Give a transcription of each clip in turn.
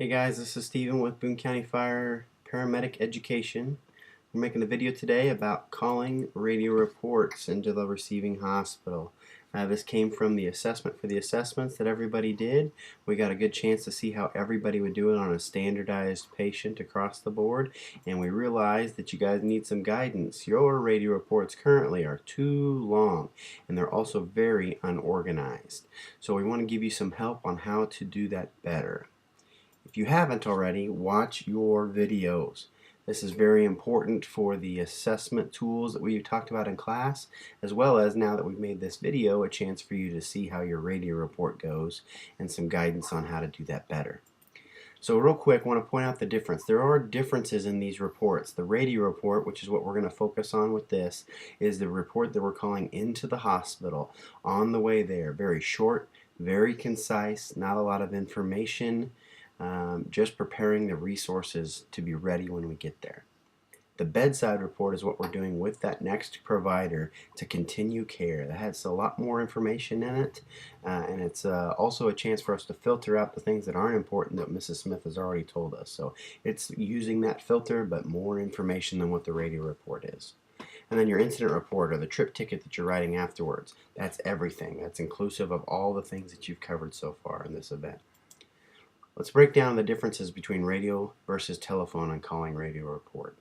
Hey guys, this is Steven with Boone County Fire Paramedic Education. We're making a video today about calling radio reports into the receiving hospital. This came from the assessment for the assessments that everybody did. We got a good chance to see how everybody would do it on a standardized patient across the board, and we realized that you guys need some guidance. Your radio reports currently are too long, and they're also very unorganized. So we want to give you some help on how to do that better. If you haven't already, watch your videos. This is very important for the assessment tools that we've talked about in class, as well as now that we've made this video, a chance for you to see how your radio report goes and some guidance on how to do that better. So real quick, I want to point out the difference. There are differences in these reports. The radio report, which is what we're going to focus on with this, is the report that we're calling into the hospital on the way there. Very short, very concise, not a lot of information. Just preparing the resources to be ready when we get there. The bedside report is what we're doing with that next provider to continue care. That has a lot more information in it, and it's also a chance for us to filter out the things that aren't important that Mrs. Smith has already told us. So it's using that filter, but more information than what the radio report is. And then your incident report, or the trip ticket that you're writing afterwards, that's everything. That's inclusive of all the things that you've covered so far in this event. Let's break down the differences between radio versus telephone and calling radio report.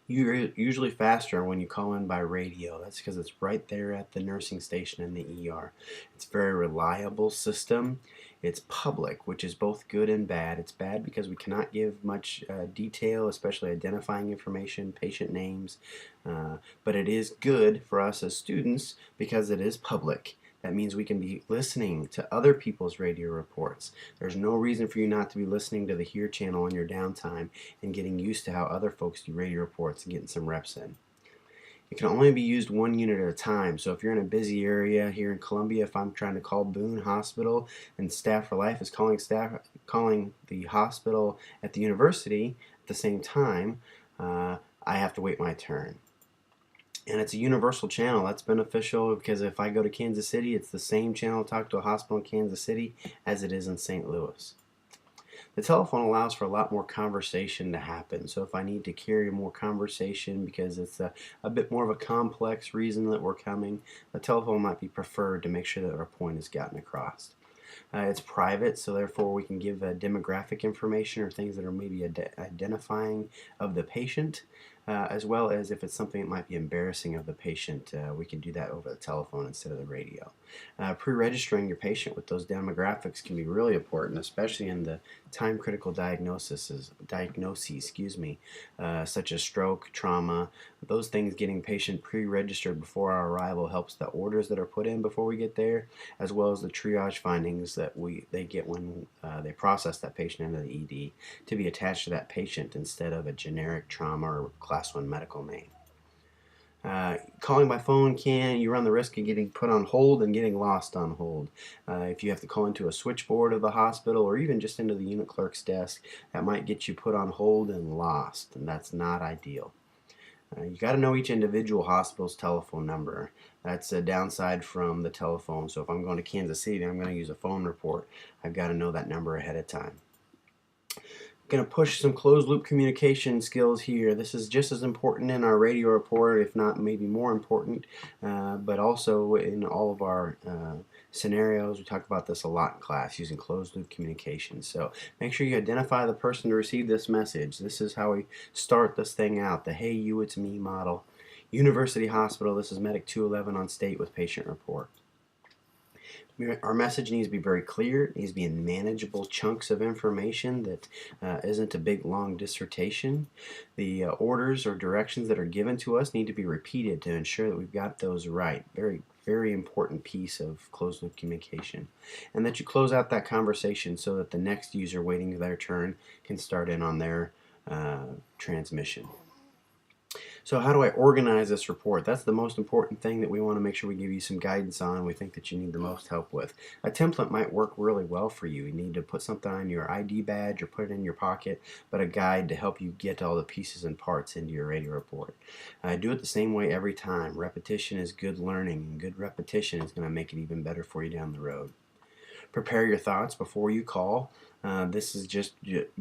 You're usually faster when you call in by radio. That's because it's right there at the nursing station in the ER. It's a very reliable system. It's public, which is both good and bad. It's bad because we cannot give much detail, especially identifying information, patient names, but it is good for us as students because it is public. That means we can be listening to other people's radio reports. There's no reason for you not to be listening to the Hear channel in your downtime and getting used to how other folks do radio reports and getting some reps in. It can only be used one unit at a time. So if you're in a busy area here in Columbia, if I'm trying to call Boone Hospital and Staff for Life is calling the hospital at the university at the same time, I have to wait my turn. And it's a universal channel. That's beneficial because if I go to Kansas City, it's the same channel to talk to a hospital in Kansas City as it is in St. Louis. The telephone allows for a lot more conversation to happen. So if I need to carry more conversation because it's a bit more of a complex reason that we're coming, the telephone might be preferred to make sure that our point is gotten across. It's private, so therefore we can give demographic information or things that are maybe identifying of the patient, as well as if it's something that might be embarrassing of the patient, we can do that over the telephone instead of the radio. Pre-registering your patient with those demographics can be really important, especially in the time-critical diagnoses, such as stroke, trauma. Those things, getting patient pre-registered before our arrival helps the orders that are put in before we get there, as well as the triage findings that they get when they process that patient into the ED to be attached to that patient instead of a generic trauma or class 1 medical name. Calling by phone you run the risk of getting put on hold and getting lost on hold. If you have to call into a switchboard of the hospital or even just into the unit clerk's desk, that might get you put on hold and lost, and that's not ideal. You got to know each individual hospital's telephone number. That's a downside from the telephone. So if I'm going to Kansas City and I'm going to use a phone report, I've got to know that number ahead of time. Going to push some closed loop communication skills here. This is just as important in our radio report, if not maybe more important, but also in all of our scenarios. We talk about this a lot in class, using closed loop communication. So make sure you identify the person to receive this message. This is how we start this thing out, the hey you it's me model. University Hospital, this is Medic 211 on state with patient report. Our message needs to be very clear. It needs to be in manageable chunks of information that isn't a big long dissertation. The orders or directions that are given to us need to be repeated to ensure that we've got those right. Very, very important piece of closed loop communication. And that you close out that conversation so that the next user waiting their turn can start in on their transmission. So how do I organize this report? That's the most important thing that we want to make sure we give you some guidance on, we think that you need the most help with. A template might work really well for you. You need to put something on your ID badge or put it in your pocket, but a guide to help you get all the pieces and parts into your radio report. Do it the same way every time. Repetition is good learning, and good repetition is going to make it even better for you down the road. Prepare your thoughts before you call. This is just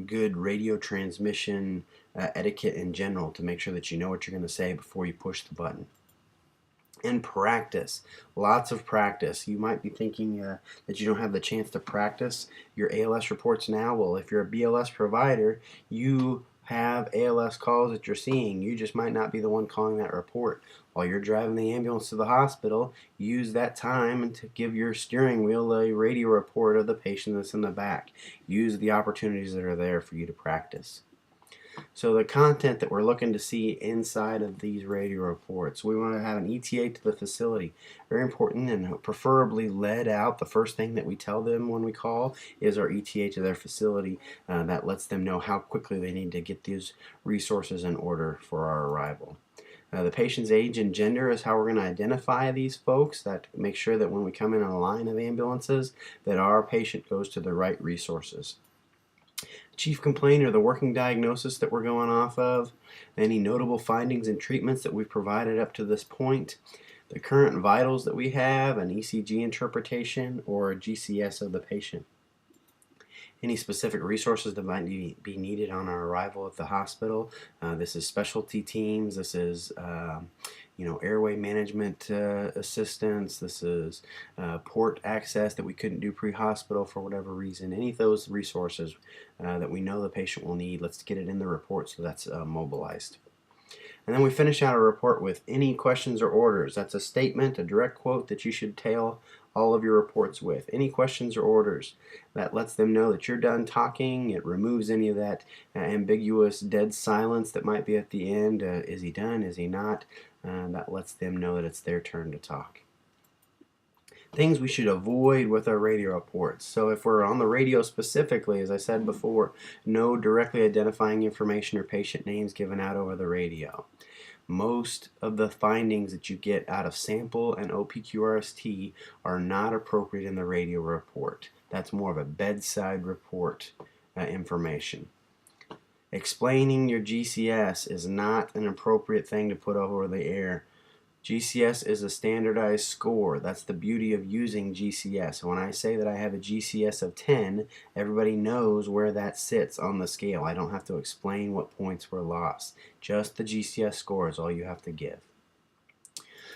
good radio transmission etiquette in general to make sure that you know what you're going to say before you push the button. And practice, lots of practice. You might be thinking that you don't have the chance to practice your ALS reports now. Well, if you're a BLS provider, you have ALS calls that you're seeing. You just might not be the one calling that report. While you're driving the ambulance to the hospital, use that time to give your steering wheel a radio report of the patient that's in the back. Use the opportunities that are there for you to practice. So the content that we're looking to see inside of these radio reports, we want to have an ETA to the facility. Very important, and preferably lead out. The first thing that we tell them when we call is our ETA to their facility. That lets them know how quickly they need to get these resources in order for our arrival. The patient's age and gender is how we're going to identify these folks. That make sure that when we come in a line of ambulances, that our patient goes to the right resources. Chief complaint or the working diagnosis that we're going off of, any notable findings and treatments that we've provided up to this point, the current vitals that we have, an ECG interpretation, or a GCS of the patient. Any specific resources that might be needed on our arrival at the hospital. This is specialty teams. This is airway management assistance. This is port access that we couldn't do pre-hospital for whatever reason. Any of those resources that we know the patient will need, let's get it in the report so that's mobilized. And then we finish out a report with any questions or orders. That's a statement, a direct quote that you should tail all of your reports with. Any questions or orders. That lets them know that you're done talking. It removes any of that ambiguous dead silence that might be at the end. Is he done? Is he not? That lets them know that it's their turn to talk. Things we should avoid with our radio reports. So if we're on the radio specifically, as I said before, no directly identifying information or patient names given out over the radio. Most of the findings that you get out of sample and OPQRST are not appropriate in the radio report. That's more of a bedside report information. Explaining your GCS is not an appropriate thing to put over the air. GCS is a standardized score. That's the beauty of using GCS. When I say that I have a GCS of 10, everybody knows where that sits on the scale. I don't have to explain what points were lost. Just the GCS score is all you have to give.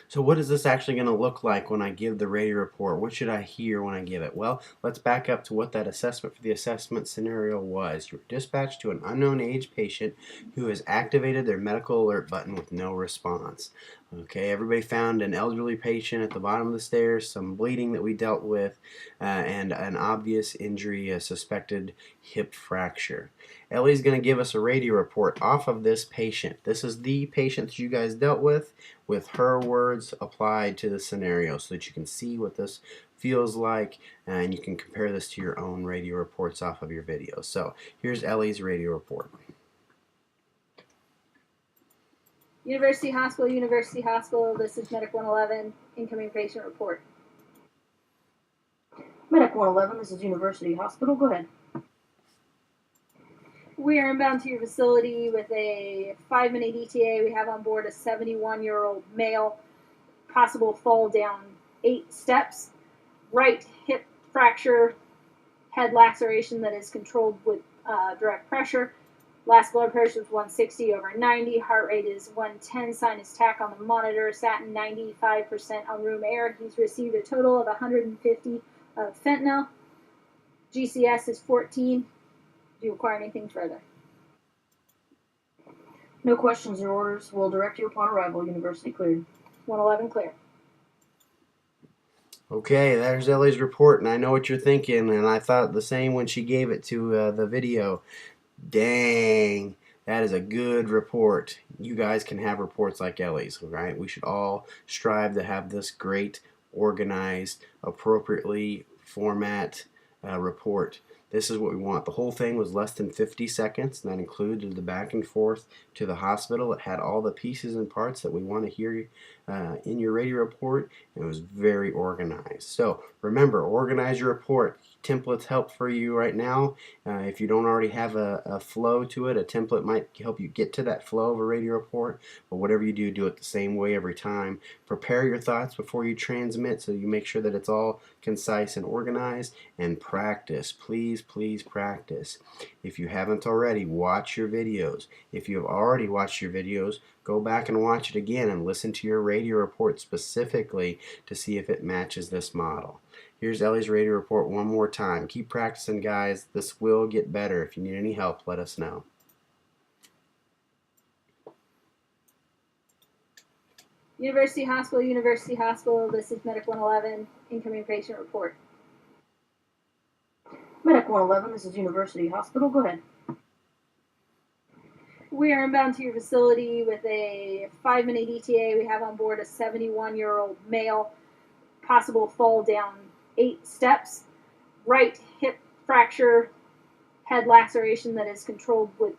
So what is this actually going to look like when I give the radio report? What should I hear when I give it? Well, let's back up to what that assessment for the assessment scenario was. You were dispatched to an unknown age patient who has activated their medical alert button with no response. Okay, everybody found an elderly patient at the bottom of the stairs, some bleeding that we dealt with, and an obvious injury, a suspected hip fracture. Ellie's going to give us a radio report off of this patient. This is the patient that you guys dealt with her words applied to the scenario so that you can see what this feels like and you can compare this to your own radio reports off of your videos. So here's Ellie's radio report. University Hospital, this is Medic 111, incoming patient report. Medic 111, this is University Hospital, go ahead. We are inbound to your facility with a 5-minute ETA. We have on board a 71-year-old male, possible fall down 8 steps, right hip fracture, head laceration that is controlled with direct pressure. Last blood pressure is 160/90, heart rate is 110, sinus tach on the monitor, satin 95% on room air. He's received a total of 150 of fentanyl. GCS is 14. Do you require anything further? No questions or orders. We'll direct you upon arrival. University cleared. 111 clear. Okay, there's Ellie's report, and I know what you're thinking, and I thought the same when she gave it to the video. Dang, that is a good report. You guys can have reports like Ellie's, right? We should all strive to have this great, organized, appropriately format report. This is what we want. The whole thing was less than 50 seconds, and that included the back and forth to the hospital. It had all the pieces and parts that we want to hear in your radio report, and it was very organized. So remember, organize your report. templates help for you right now. If you don't already have a flow to it, a template might help you get to that flow of a radio report. But whatever you do, do it the same way every time. Prepare your thoughts before you transmit so you make sure that it's all concise and organized, and practice. Please, please practice. If you haven't already, watch your videos. If you have already watched your videos, go back and watch it again and listen to your radio report specifically to see if it matches this model. Here's Ellie's radio report one more time. Keep practicing, guys. This will get better. If you need any help, let us know. University Hospital, this is Medic 111, incoming patient report. Medic 111, this is University Hospital. Go ahead. We are inbound to your facility with a 5-minute ETA. We have on board a 71-year-old male, possible fall down 8 steps, right hip fracture, head laceration that is controlled with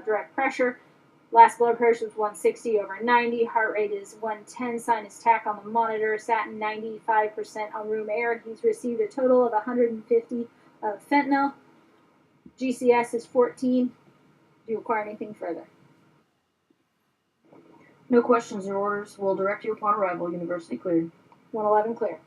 direct pressure. Last blood pressure is 160 over 90. Heart rate is 110. Sinus tach on the monitor. Sat 95% on room air. He's received a total of 150 of fentanyl. GCS is 14. Do you require anything further? No questions or orders. We'll direct you upon arrival. University cleared. 111 clear.